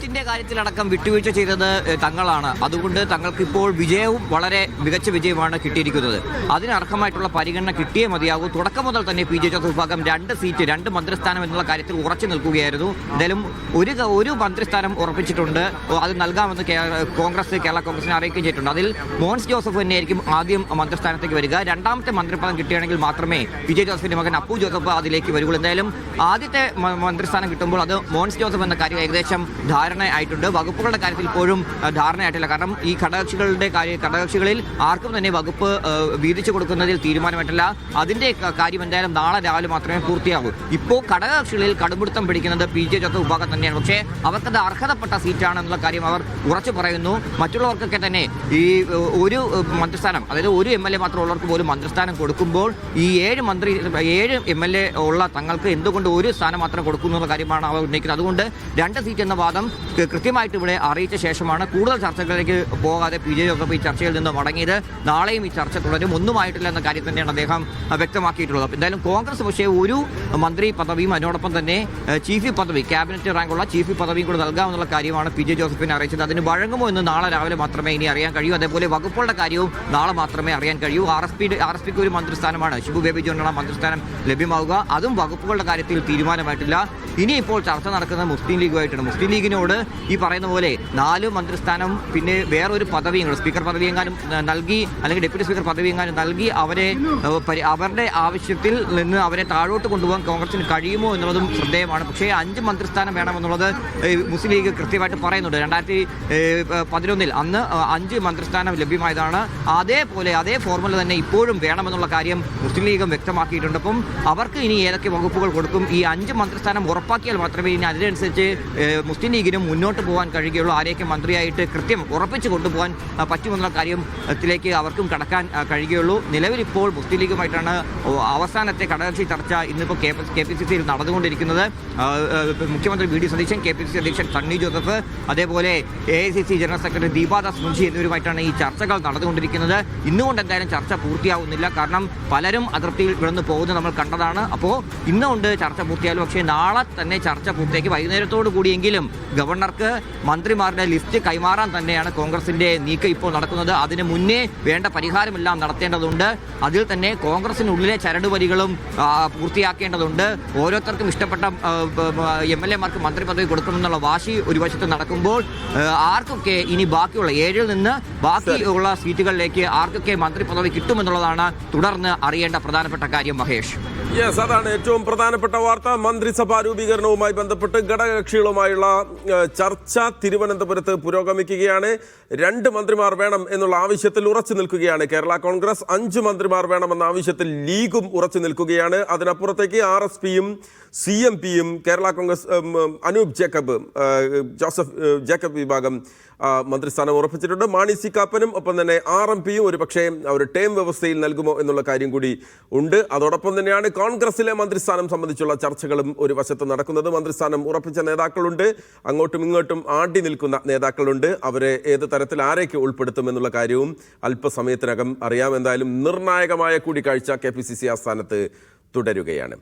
സീറ്റിന്റെ കാര്യത്തിലടക്കം വിട്ടുവീഴ്ച ചെയ്തത് തങ്ങളാണ്. അതുകൊണ്ട് തങ്ങൾക്ക് ഇപ്പോൾ വിജയവും വളരെ മികച്ച വിജയമാണ് കിട്ടിയിരിക്കുന്നത്. അതിനർഹമായിട്ടുള്ള പരിഗണന കിട്ടിയേ മതിയാകൂ. തുടക്കം മുതൽ തന്നെ പി ജെ ജോസഫ് വിഭാഗം 2 സീറ്റ് 2 മന്ത്രിസ്ഥാനം എന്നുള്ള കാര്യത്തിൽ ഉറച്ചു നിൽക്കുകയായിരുന്നു. എന്തായാലും ഒരു മന്ത്രിസ്ഥാനം ഉറപ്പിച്ചിട്ടുണ്ട്. അത് നൽകാമെന്ന് കേരള കോൺഗ്രസിനെ അറിയിക്കുകയും ചെയ്തിട്ടുണ്ട്. അതിൽ മോൻസ് ജോസഫ് തന്നെയായിരിക്കും ആദ്യം മന്ത്രിസ്ഥാനത്തേക്ക് വരിക. രണ്ടാമത്തെ മന്ത്രിപദം കിട്ടുകയാണെങ്കിൽ മാത്രമേ പി ജെ ജോസഫിന്റെ മകൻ അപ്പു ജോസഫ് അതിലേക്ക് വരുള്ളൂ. എന്തായാലും ആദ്യത്തെ മന്ത്രിസ്ഥാനം കിട്ടുമ്പോൾ അത് മോൻസ് ജോസഫ് എന്ന കാര്യം ഏകദേശം ധാരണയായിട്ടുണ്ട്. വകുപ്പുകളുടെ കാര്യത്തിൽ ഇപ്പോഴും ധാരണയായിട്ടില്ല. കാരണം ഈ ഘടകകക്ഷികളിൽ ആർക്കും തന്നെ വകുപ്പ് വീതിച്ചു കൊടുക്കുന്നതിൽ തീരുമാനമായിട്ടില്ല. അതിന്റെ കാര്യം എന്തായാലും നാളെ രാവിലെ മാത്രമേ പൂർത്തിയാകൂ. ഇപ്പോൾ ഘടകകക്ഷികളിൽ കടുംപിടുത്തം പിടിക്കുന്നത് പി ജെ ജോസഫ് വിഭാഗം തന്നെയാണ്. പക്ഷേ അവർക്കത് അർഹതപ്പെട്ട സീറ്റാണെന്നുള്ള കാര്യം അവർ ഉറച്ചു പറയുന്നു. മറ്റുള്ളവർക്കൊക്കെ തന്നെ ഈ ഒരു മന്ത്രിസ്ഥാനം, അതായത് ഒരു MLA മാത്രമുള്ളവർക്ക് പോലും മന്ത്രിസ്ഥാനം കൊടുക്കുമ്പോൾ ഈ 7 MLA ഉള്ള തങ്ങൾക്ക് എന്തുകൊണ്ട് ഒരു സ്ഥാനം മാത്രം കൊടുക്കുന്നു എന്നുള്ള കാര്യമാണ് അവർ ഉന്നയിക്കുന്നത്. അതുകൊണ്ട് 2 സീറ്റ് എന്ന വാദം കൃത്യമായിട്ട് ഇവിടെ അറിയിച്ച ശേഷമാണ് കൂടുതൽ ചർച്ചകളിലേക്ക് പോകാതെ പി ജെ ജോസഫ് ഈ ചർച്ചയിൽ നിന്ന് മടങ്ങിയത്. നാളെയും ഈ ചർച്ച തുടരും. ഒന്നുമായിട്ടില്ല എന്ന കാര്യം തന്നെയാണ് അദ്ദേഹം വ്യക്തമാക്കിയിട്ടുള്ളത്. എന്തായാലും കോൺഗ്രസ് പക്ഷേ ഒരു മന്ത്രി പദവിയും അതിനോടൊപ്പം തന്നെ ചീഫ് വിപ്പ് പദവി, ക്യാബിനറ്റ് റാങ്കുള്ള ചീഫ് വിപ്പ് പദവിയും കൂടെ നൽകാമെന്നുള്ള കാര്യമാണ് പി ജെ ജോസഫിനെ അറിയിച്ചത്. അതിന് വഴങ്ങുമോ എന്ന് നാളെ രാവിലെ മാത്രമേ ഇനി അറിയാൻ കഴിയൂ. അതേപോലെ വകുപ്പുകളുടെ കാര്യവും നാളെ മാത്രമേ അറിയാൻ കഴിയൂ. ആർ എസ് പിക്ക് ഒരു മന്ത്രിസ്ഥാനമാണ്, ഷിബു ബേബി ജോണിനുള്ള മന്ത്രിസ്ഥാനം ലഭ്യമാവുക. അതും വകുപ്പുകളുടെ കാര്യത്തിൽ തീരുമാനമായിട്ടില്ല. ഇനിയിപ്പോൾ ചർച്ച നടക്കുന്നത് മുസ്ലിം ലീഗുമായിട്ടാണ്. മുസ്ലിം ലീഗിനോട് ഈ പറയുന്ന പോലെ 4 മന്ത്രിസ്ഥാനം പിന്നെ വേറൊരു പദവിയും സ്പീക്കർ പദവി എങ്ങാനും നൽകി, അല്ലെങ്കിൽ ഡെപ്യൂട്ടി സ്പീക്കർ പദവി എങ്ങാനും നൽകി അവരുടെ ആവശ്യത്തിൽ നിന്ന് അവരെ താഴോട്ട് കൊണ്ടുപോകാൻ കോൺഗ്രസിന് കഴിയുമോ എന്നുള്ളതും ശ്രദ്ധേയമാണ്. പക്ഷേ 5 മന്ത്രിസ്ഥാനം വേണമെന്നുള്ളത് മുസ്ലിം ലീഗ് കൃത്യമായിട്ട് പറയുന്നുണ്ട്. 2011 അന്ന് 5 മന്ത്രിസ്ഥാനം ലഭ്യമായതാണ്. അതേ ഫോർമുല തന്നെ ഇപ്പോഴും വേണമെന്നുള്ള കാര്യം മുസ്ലിം ലീഗും വ്യക്തമാക്കിയിട്ടുണ്ട്. അപ്പം അവർക്ക് ഇനി ഏതൊക്കെ വകുപ്പുകൾ കൊടുക്കും, ഈ 5 മന്ത്രിസ്ഥാനം ഉറപ്പാക്കിയാൽ മാത്രമേ ഇനി അതിനനുസരിച്ച് മുസ്ലിം ലീഗിനും മുന്നോട്ട് പോകാൻ കഴിയുകയുള്ളൂ. ആരെയൊക്കെ മന്ത്രിയായിട്ട് കൃത്യം ഉറപ്പിച്ച് കൊണ്ടുപോകാൻ പറ്റുമെന്നുള്ള കാര്യത്തിലേക്ക് അവർക്കും കടക്കാൻ കഴിയുകയുള്ളൂ. നിലവിലിപ്പോൾ മുസ്ലിം ലീഗുമായിട്ടാണ് അവസാനത്തെ ഘടകകക്ഷി ചർച്ച ഇന്നിപ്പോൾ KPCCയിൽ നടന്നുകൊണ്ടിരിക്കുന്നത്. മുഖ്യമന്ത്രി വി ഡി സതീശൻ, KPCC അധ്യക്ഷൻ സണ്ണി ജോസഫ്, അതേപോലെ AICC general secretary Deepadas Munshi എന്നിവരുമായിട്ടാണ് ഈ ചർച്ചകൾ നടന്നുകൊണ്ടിരിക്കുന്നത്. ഇന്നുകൊണ്ട് എന്തായാലും ചർച്ച പൂർത്തിയാവുന്നില്ല. കാരണം പലരും അതിർത്തിയിൽ വിടന്നു പോകുന്നത് നമ്മൾ കണ്ടതാണ്. അപ്പോൾ ഇന്നുകൊണ്ട് ചർച്ച പൂർത്തിയായാലും പക്ഷേ നാളെ തന്നെ ചർച്ച പൂർത്തിയാക്കി വൈകുന്നേരത്തോടു കൂടിയെങ്കിലും ഗവർണർക്ക് മന്ത്രിമാരുടെ ലിസ്റ്റ് കൈമാറാൻ തന്നെയാണ് കോൺഗ്രസിന്റെ നീക്കം ഇപ്പോൾ നടക്കുന്നത്. അതിന് മുന്നേ വേണ്ട പരിഹാരമെല്ലാം നടത്തേണ്ടതുണ്ട്. അതിൽ തന്നെ കോൺഗ്രസിനുള്ളിലെ ചരടുവലികളും പൂർത്തിയാക്കേണ്ടതുണ്ട്. ഓരോരുത്തർക്കും ഇഷ്ടപ്പെട്ട MLA മാർക്ക് മന്ത്രി പദവി കൊടുക്കണമെന്നുള്ള വാശി ഒരു വശത്ത് നടക്കുമ്പോൾ ആർക്കൊക്കെ ഇനി ബാക്കിയുള്ള 7-ൽ നിന്ന് ബാക്കിയുള്ള സീറ്റുകളിലേക്ക് ആർക്കൊക്കെ മന്ത്രി പദവി കിട്ടുമെന്നുള്ളതാണ് തുടർന്ന് അറിയേണ്ട പ്രധാനപ്പെട്ട കാര്യം. മഹേഷ്, അതാണ് ഏറ്റവും പ്രധാനപ്പെട്ട വാർത്ത. മന്ത്രിസഭാ രൂപീകരണവുമായി ബന്ധപ്പെട്ട് ഘടകകക്ഷികളുമായുള്ള ചർച്ച തിരുവനന്തപുരത്ത് പുരോഗമിക്കുകയാണ്. 2 മന്ത്രിമാർ വേണം എന്നുള്ള ആവശ്യത്തിൽ ഉറച്ചു നിൽക്കുകയാണ് കേരള കോൺഗ്രസ്. 5 മന്ത്രിമാർ വേണമെന്ന ആവശ്യത്തിൽ ലീഗും ഉറച്ചു നിൽക്കുകയാണ്. അതിനപ്പുറത്തേക്ക് RSPയും CMPയും കേരള കോൺഗ്രസ് അനൂപ് ജോസഫ് ജേക്കബ് വിഭാഗം മന്ത്രിസ്ഥാനം ഉറപ്പിച്ചിട്ടുണ്ട്. മാണി സി കാപ്പനും ഒപ്പം തന്നെ RMPയും ഒരു പക്ഷേ ഒരു ടേം വ്യവസ്ഥയിൽ നൽകുമോ എന്നുള്ള കാര്യം കൂടി ഉണ്ട്. അതോടൊപ്പം തന്നെയാണ് കോൺഗ്രസിലെ മന്ത്രിസ്ഥാനം സംബന്ധിച്ചുള്ള ചർച്ചകളും ഒരു വശത്ത് നടക്കുന്നത്. മന്ത്രിസ്ഥാനം ഉറപ്പിച്ച നേതാക്കളുണ്ട്, അങ്ങോട്ടും ഇങ്ങോട്ടും ആടി നിൽക്കുന്ന നേതാക്കളുണ്ട്. അവരെ ഏത് തരത്തിൽ ആരേക്ക് ഉൾപ്പെടുത്തുമെന്നുള്ള കാര്യവും അല്പസമയത്തിനകം അറിയാം. എന്തായാലും നിർണായകമായ കൂടിക്കാഴ്ച KPCC ആസ്ഥാനത്ത് തുടരുകയാണ്.